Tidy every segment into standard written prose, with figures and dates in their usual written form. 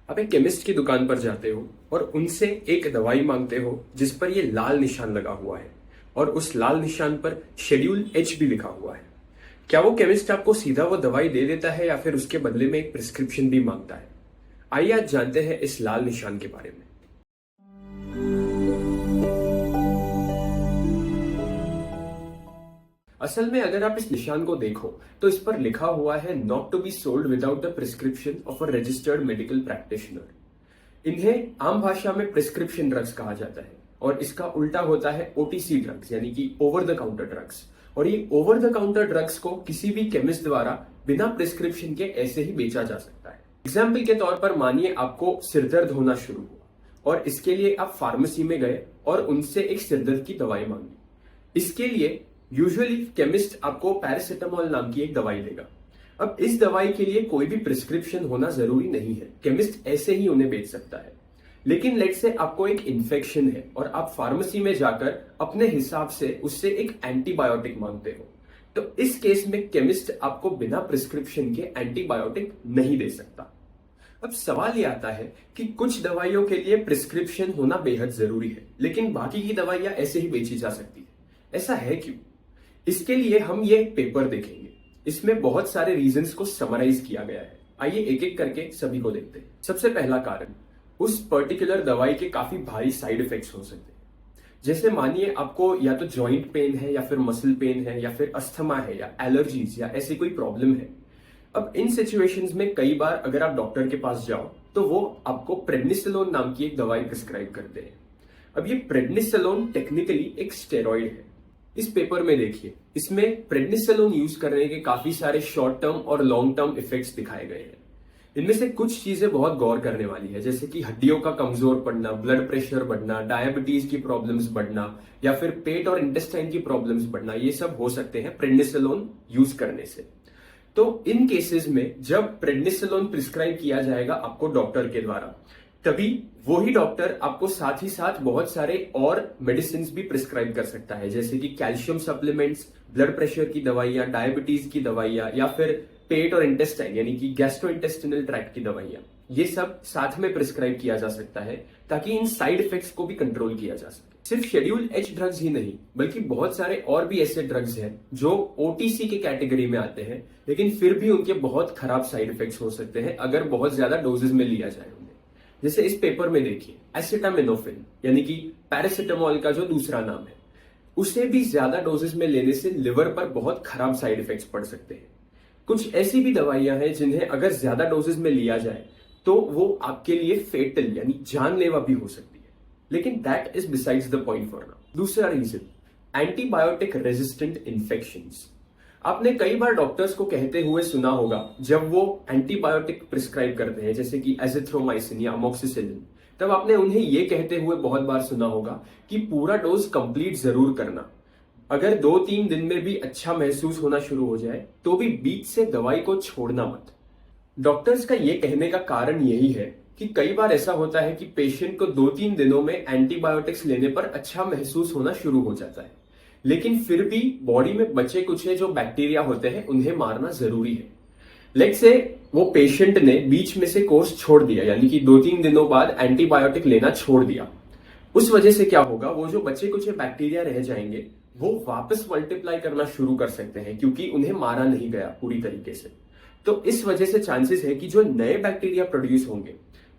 आप एक केमिस्ट की दुकान पर जाते हो और उनसे एक दवाई मांगते हो जिस पर ये लाल निशान लगा हुआ है और उस लाल निशान पर शेड्यूल एच भी लिखा हुआ है। क्या वो केमिस्ट आपको सीधा वो दवाई दे देता है या फिर उसके बदले में एक प्रिस्क्रिप्शन भी मांगता है? आइए आज जानते हैं इस लाल निशान के बारे में। असल में अगर आप इस निशान को देखो तो इस पर लिखा हुआ है not to be sold without the prescription of a registered medical practitioner. इन्हें आम भाषा में प्रिस्क्रिप्शन ड्रग्स कहा जाता है और इसका उल्टा होता है ओटीसी ड्रग्स यानी कि ओवर द काउंटर ड्रग्स। और ये ओवर द काउंटर ड्रग्स को किसी भी केमिस्ट द्वारा बिना प्रिस्क्रिप्शन के ऐसे ही बेचा जा सकता है। एग्जाम्पल के तौर पर मानिए आपको सिरदर्द होना शुरू हुआ और इसके लिए आप फार्मेसी में गए और उनसे एक सिरदर्द की दवाई मांगी। इसके लिए यूजुअली केमिस्ट आपको पैरासिटामोल नाम की एक दवाई देगा। अब इस दवाई के लिए कोई भी प्रिस्क्रिप्शन होना जरूरी नहीं है, केमिस्ट ऐसे ही उन्हें बेच सकता है। लेकिन लेट से आपको एक इन्फेक्शन है और आप फार्मेसी में जाकर अपने हिसाब से उससे एक एंटीबायोटिक मांगते हो, तो इस केस में केमिस्ट आपको बिना प्रिस्क्रिप्शन के एंटीबायोटिक नहीं दे सकता। अब सवाल ये आता है कि कुछ दवाइयों के लिए प्रिस्क्रिप्शन होना बेहद जरूरी है लेकिन बाकी की दवाइयां ऐसे ही बेची जा सकती है। ऐसा है क्यों? इसके लिए हम ये पेपर देखेंगे। इसमें बहुत सारे रीजंस को समराइज किया गया है। आइए एक एक करके सभी को देखते हैं। सबसे पहला कारण, उस पर्टिकुलर दवाई के काफी भारी साइड इफेक्ट्स हो सकते हैं। जैसे मानिए आपको या तो जॉइंट पेन है या फिर मसल पेन है या फिर अस्थमा है या एलर्जीज या ऐसी कोई प्रॉब्लम है। अब इन सिचुएशंस में कई बार अगर आप डॉक्टर के पास जाओ तो वो आपको प्रेडनिसोलोन नाम की एक दवाई प्रिस्क्राइब करते हैं। अब ये प्रेडनिसोलोन टेक्निकली एक स्टेरॉइड है। इस पेपर में देखिए, इसमें प्रेडनिसोलोन यूज करने के काफी सारे शॉर्ट टर्म और लॉन्ग टर्म इफेक्ट्स दिखाए गए हैं। इनमें से कुछ चीजें बहुत गौर करने वाली है, जैसे कि हड्डियों का कमजोर पड़ना, ब्लड प्रेशर बढ़ना, डायबिटीज की प्रॉब्लम्स बढ़ना या फिर पेट और इंटेस्टाइन की प्रॉब्लम्स बढ़ना, ये सब हो सकते हैं प्रेडनिसोलोन यूज करने से। तो इन केसेस में जब प्रेडनिसोलोन प्रिस्क्राइब किया जाएगा आपको डॉक्टर के द्वारा, तभी वही डॉक्टर आपको साथ ही साथ बहुत सारे और मेडिसिन भी प्रिस्क्राइब कर सकता है, जैसे कि कैल्शियम सप्लीमेंट्स, ब्लड प्रेशर की दवाइयां, डायबिटीज की दवाइयां या फिर पेट और इंटेस्टाइन यानी कि गैस्ट्रोइंटेस्टिनल ट्रैक्ट की दवाइयां। ये सब साथ में प्रिस्क्राइब किया जा सकता है ताकि इन साइड इफेक्ट्स को भी कंट्रोल किया जा सके। सिर्फ शेड्यूल एच ड्रग्स ही नहीं बल्कि बहुत सारे और भी ऐसे ड्रग्स हैं जो ओटीसी के कैटेगरी में आते हैं, लेकिन फिर भी उनके बहुत खराब साइड इफेक्ट्स हो सकते हैं अगर बहुत ज्यादा डोजेस में लिया जाए उन्हें। जैसे इस पेपर में देखिए, एसिटामिनोफेन यानी कि पैरासिटामोल का जो दूसरा नाम है, उसे भी ज्यादा डोजेस में लेने से लिवर पर बहुत खराब साइड इफेक्ट्स पड़ सकते हैं। कुछ ऐसी भी दवाइयां हैं जिन्हें अगर ज्यादा डोजेस में लिया जाए तो वो आपके लिए फेटल यानी जानलेवा भी हो सकती है। लेकिन that is besides the point for now. दूसरा रीजन, एंटीबायोटिक रेजिस्टेंट इन्फेक्शंस। आपने कई बार डॉक्टर्स को कहते हुए सुना होगा जब वो एंटीबायोटिक प्रिस्क्राइब करते हैं जैसे कि एजिथ्रोमाइसिन या अमोक्सिसिलिन, तब आपने उन्हें ये कहते हुए बहुत बार सुना होगा कि पूरा डोज कंप्लीट जरूर करना। अगर 2-3 दिन में भी अच्छा महसूस होना शुरू हो जाए तो भी बीच से दवाई को छोड़ना मत। डॉक्टर्स का ये कहने का कारण यही है कि कई बार ऐसा होता है कि पेशेंट को 2-3 दिनों में एंटीबायोटिक्स लेने पर अच्छा महसूस होना शुरू हो जाता है, लेकिन फिर भी बॉडी में बचे कुचे जो बैक्टीरिया होते हैं उन्हें मारना जरूरी है। लेट्स से वो पेशेंट ने बीच में से कोर्स छोड़ दिया यानी कि 2-3 दिनों बाद एंटीबायोटिक लेना छोड़ दिया। उस वजह से क्या होगा, वो जो बचे कुचे बैक्टीरिया रह जाएंगे वो वापस मल्टीप्लाई करना शुरू कर सकते हैं क्योंकि उन्हें मारा नहीं गया पूरी तरीके से। तो इस वजह से चांसेस है कि जो नए बैक्टीरिया प्रोड्यूस होंगे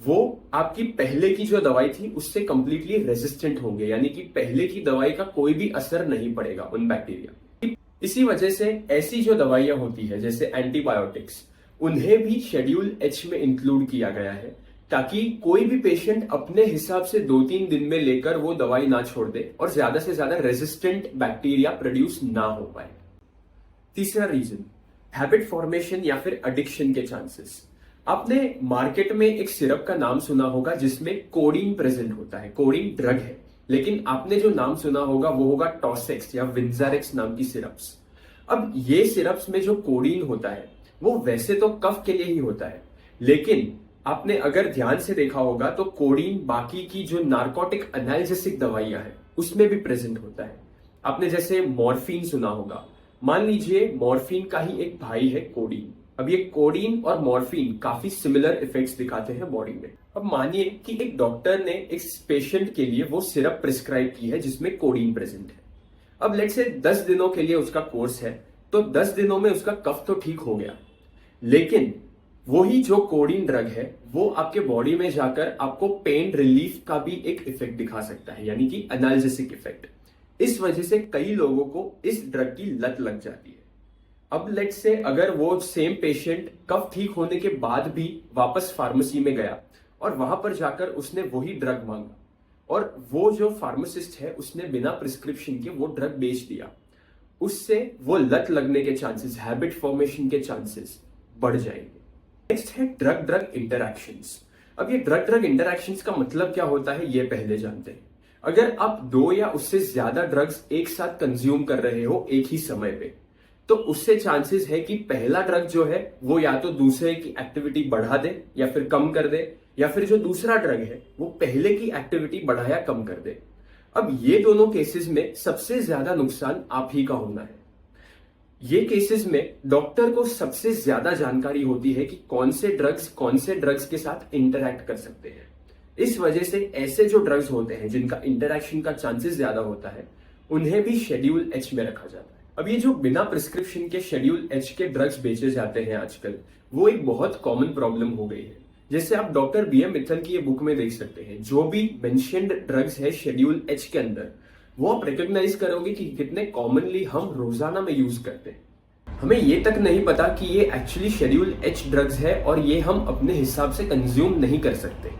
वो आपकी पहले की जो दवाई थी उससे कंप्लीटली रेजिस्टेंट होंगे, यानी कि पहले की दवाई का कोई भी असर नहीं पड़ेगा उन बैक्टीरिया। इसी वजह से ऐसी जो दवाइयां होती है जैसे एंटीबायोटिक्स, उन्हें भी शेड्यूल एच में इंक्लूड किया गया है ताकि कोई भी पेशेंट अपने हिसाब से 2-3 दिन में लेकर वो दवाई ना छोड़ दे और ज्यादा से ज्यादा रेजिस्टेंट बैक्टीरिया प्रोड्यूस ना हो पाए। तीसरा रीजन, हैबिट फॉर्मेशन या फिर एडिक्शन के चांसेस। आपने मार्केट में एक सिरप का नाम सुना होगा जिसमें कोडीन प्रेजेंट होता है। कोडीन ड्रग है, लेकिन आपने जो नाम सुना होगा वो होगा टॉसेक्स या विंजारेक्स नाम की सिरप्स। अब ये सिरप्स में जो कोडीन होता है वो वैसे तो कफ के लिए ही होता है, लेकिन आपने अगर ध्यान से देखा होगा तो कोडीन बाकी की जो नार्कोटिक एनाल्जेसिक दवाइयां हैं उसमें भी प्रेजेंट होता है। आपने जैसे मॉर्फिन सुना होगा, मान लीजिए मॉर्फिन का ही एक भाई है कोडीन, अब ये कोडीन और मॉर्फिन काफी सिमिलर इफेक्ट्स दिखाते हैं बॉडी में। अब मानिए कि एक डॉक्टर ने एक पेशेंट के लिए वो सिरप प्रिस्क्राइब की है जिसमें कोडीन प्रेजेंट है। अब लेट्स से 10 दिनों के लिए उसका कोर्स है, तो 10 दिनों में उसका कफ तो ठीक हो गया, लेकिन वही जो कोडीन ड्रग है वो आपके बॉडी में जाकर आपको पेन रिलीफ का भी एक इफेक्ट दिखा सकता है, यानी कि एनाल्जेसिक इफेक्ट। इस वजह से कई लोगों को इस ड्रग की लत लग जाती है। अब लेट्स से अगर वो सेम पेशेंट कफ ठीक होने के बाद भी वापस फार्मेसी में गया और वहां पर जाकर उसने वही ड्रग मांगा और वो जो फार्मासिस्ट है उसने बिना प्रिस्क्रिप्शन के वो ड्रग बेच दिया, उससे वो लत लगने के चांसेस, हैबिट फॉर्मेशन के चांसेस बढ़ जाएंगे। नेक्स्ट है ड्रग ड्रग इंटरैक्शंस। अब ये ड्रग ड्रग इंटरैक्शंस का मतलब क्या होता है ये पहले जानते हैं। अगर आप 2 या उससे ज्यादा ड्रग्स एक साथ कंज्यूम कर रहे हो एक ही समय पे, तो उससे चांसेस है कि पहला ड्रग जो है वो या तो दूसरे की एक्टिविटी बढ़ा दे या फिर कम कर दे, या फिर जो दूसरा ड्रग है वो पहले की एक्टिविटी बढ़ा या कम कर दे। अब ये दोनों केसेस में सबसे ज्यादा नुकसान आप ही का होना है। ये केसेस में डॉक्टर को सबसे ज्यादा जानकारी होती है कि कौन से ड्रग्स के साथ इंटरैक्ट कर सकते हैं। इस वजह से ऐसे जो ड्रग्स होते हैं जिनका इंटरैक्शन का चांसेस ज्यादा होता है उन्हें भी शेड्यूल एच में रखा जाता है। अब ये जो बिना प्रिस्क्रिप्शन के शेड्यूल एच के ड्रग्स बेचे जाते हैं आजकल, वो एक बहुत कॉमन प्रॉब्लम हो गई है। जैसे आप डॉक्टर बी एम मित्तल की ये बुक में देख सकते हैं, जो भी मेंशन्ड ड्रग्स है शेड्यूल एच के अंदर, वो आप रिकॉग्नाइज करोगे कि कितने कॉमनली हम रोजाना में यूज करते हैं। हमें ये तक नहीं पता कि ये एक्चुअली शेड्यूल एच ड्रग्स है और ये हम अपने हिसाब से कंज्यूम नहीं कर सकते।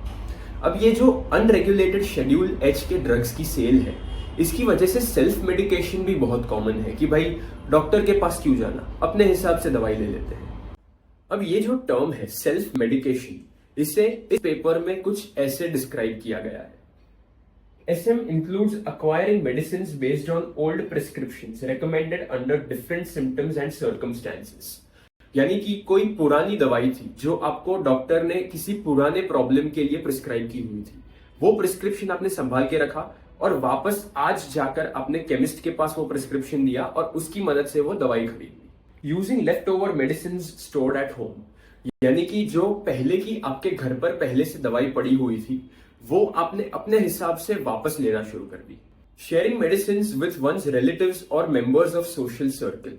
अब ये जो अनरेगुलेटेड शेड्यूल एच के ड्रग्स की सेल है, इसकी वजह से सेल्फ मेडिकेशन भी बहुत कॉमन है कि भाई डॉक्टर के पास क्यों जाना, अपने हिसाब से दवाई ले लेते हैं। अब ये जो टर्म है सेल्फ मेडिकेशन, इसे इस पेपर में कुछ ऐसे डिस्क्राइब किया गया है। SM includes acquiring medicines based on old prescriptions recommended under different symptoms and circumstances। यानी कि कोई पुरानी दवाई थी जो आपको डॉक्टर ने किसी पुराने प्रॉब्लम के लिए प्रिस्क्राइब की हुई थी, वो प्रिस्क्रिप्शन आपने संभाल के रखा और वापस आज जाकर आपने केमिस्ट के पास वो प्रिस्क्रिप्शन दिया और उसकी मदद से वो दवाई खरीदी। Using left over medicine stored at home, यानी कि जो पहले की आपके घर पर पहले से दवाई पड़ी हुई थी वो आपने अपने हिसाब से वापस लेना शुरू कर दी। Sharing medicine with ones relatives और मेंबर्स ऑफ सोशल सर्कल,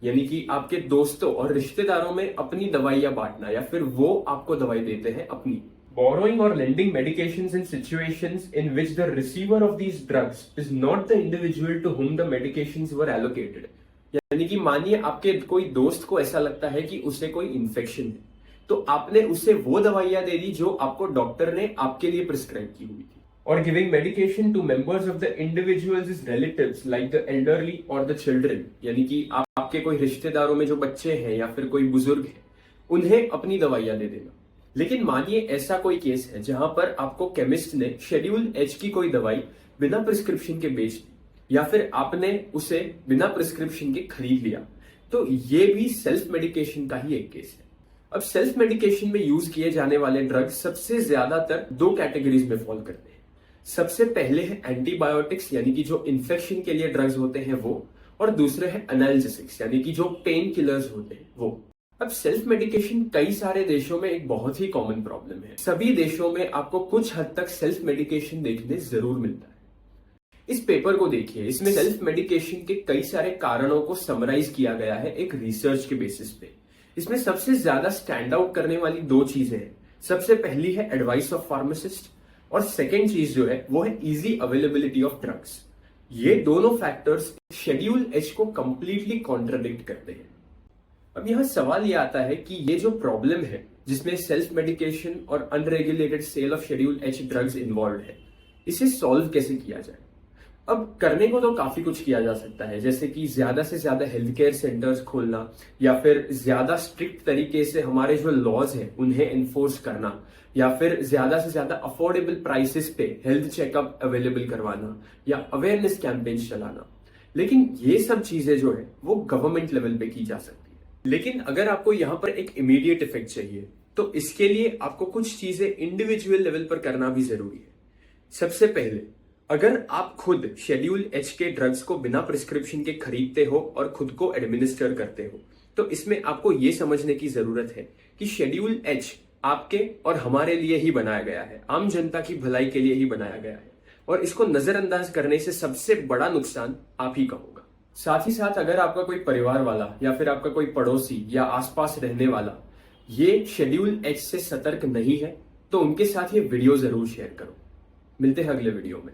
यानी कि आपके दोस्तों और रिश्तेदारों में अपनी दवाइयां बांटना या फिर वो आपको दवाई देते हैं अपनी। Borrowing or lending medications in situations in which the receiver of these drugs is not the individual to whom the medications were allocated। यानी कि मानिए आपके कोई दोस्त को ऐसा लगता है कि उसे कोई इन्फेक्शन है, तो आपने उसे वो दवाइयां दे दी जो आपको डॉक्टर ने आपके लिए प्रिस्क्राइब की हुई थी। और giving medication to members of the individuals relatives like the elderly और द चिल्ड्रन, यानी कि आपके कोई रिश्तेदारों में जो बच्चे हैं या फिर कोई बुजुर्ग है उन्हें अपनी दवाइयां दे देना। लेकिन मानिए ऐसा कोई केस है जहां पर आपको केमिस्ट ने शेड्यूल एच की कोई दवाई बिना प्रिस्क्रिप्शन के बेच दी या फिर आपने उसे बिना प्रिस्क्रिप्शन के खरीद लिया, तो ये भी सेल्फ मेडिकेशन का ही एक केस है। अब सेल्फ मेडिकेशन में यूज किए जाने वाले ड्रग्स सबसे ज्यादातर 2 कैटेगरीज में फॉल करते हैं। सबसे पहले है एंटीबायोटिक्स, यानी कि जो इन्फेक्शन के लिए ड्रग्स होते हैं वो, और दूसरे है एनाल्जेसिक्स, यानी कि जो पेन किलर्स होते हैं वो। अब सेल्फ मेडिकेशन कई सारे देशों में एक बहुत ही कॉमन प्रॉब्लम है। सभी देशों में आपको कुछ हद तक सेल्फ मेडिकेशन देखने जरूर मिलता है। इस पेपर को देखिए, इसमें सेल्फ मेडिकेशन के कई सारे कारणों को समराइज किया गया है एक रिसर्च के बेसिस पे। इसमें सबसे ज्यादा स्टैंड आउट करने वाली 2 चीजें हैं। सबसे पहली है एडवाइस ऑफ फार्मासिस्ट और सेकेंड चीज जो है वो है इजी अवेलेबिलिटी ऑफ ड्रग्स। ये दोनों फैक्टर्स शेड्यूल एच को कंप्लीटली कॉन्ट्राडिक्ट करते हैं। अब यहां सवाल यह आता है कि ये जो प्रॉब्लम है जिसमें सेल्फ मेडिकेशन और unregulated sale of schedule H drugs involve है, इसे सॉल्व कैसे किया जाए। अब करने को तो काफी कुछ किया जा सकता है, जैसे कि ज्यादा से ज्यादा हेल्थ केयर सेंटर्स खोलना या फिर ज्यादा स्ट्रिक्ट तरीके से हमारे जो लॉज है उन्हें एनफोर्स करना, या फिर ज्यादा से ज्यादा अफोर्डेबल प्राइसेस पे हेल्थ चेकअप अवेलेबल करवाना या अवेयरनेस कैंपेन्स चलाना। लेकिन ये सब चीजें जो है वो गवर्नमेंट लेवल पे की जा सकती है। लेकिन अगर आपको यहाँ पर एक इमीडिएट इफेक्ट चाहिए तो इसके लिए आपको कुछ चीजें इंडिविजुअल लेवल पर करना भी जरूरी है। सबसे पहले, अगर आप खुद शेड्यूल एच के ड्रग्स को बिना प्रिस्क्रिप्शन के खरीदते हो और खुद को एडमिनिस्टर करते हो, तो इसमें आपको ये समझने की जरूरत है कि शेड्यूल एच आपके और हमारे लिए ही बनाया गया है, आम जनता की भलाई के लिए ही बनाया गया है, और इसको नजरअंदाज करने से सबसे बड़ा नुकसान आप ही का होगा। साथ ही साथ अगर आपका कोई परिवार वाला या फिर आपका कोई पड़ोसी या आसपास रहने वाला ये शेड्यूल एच से सतर्क नहीं है तो उनके साथ ये वीडियो जरूर शेयर करो। मिलते हैं अगले वीडियो में।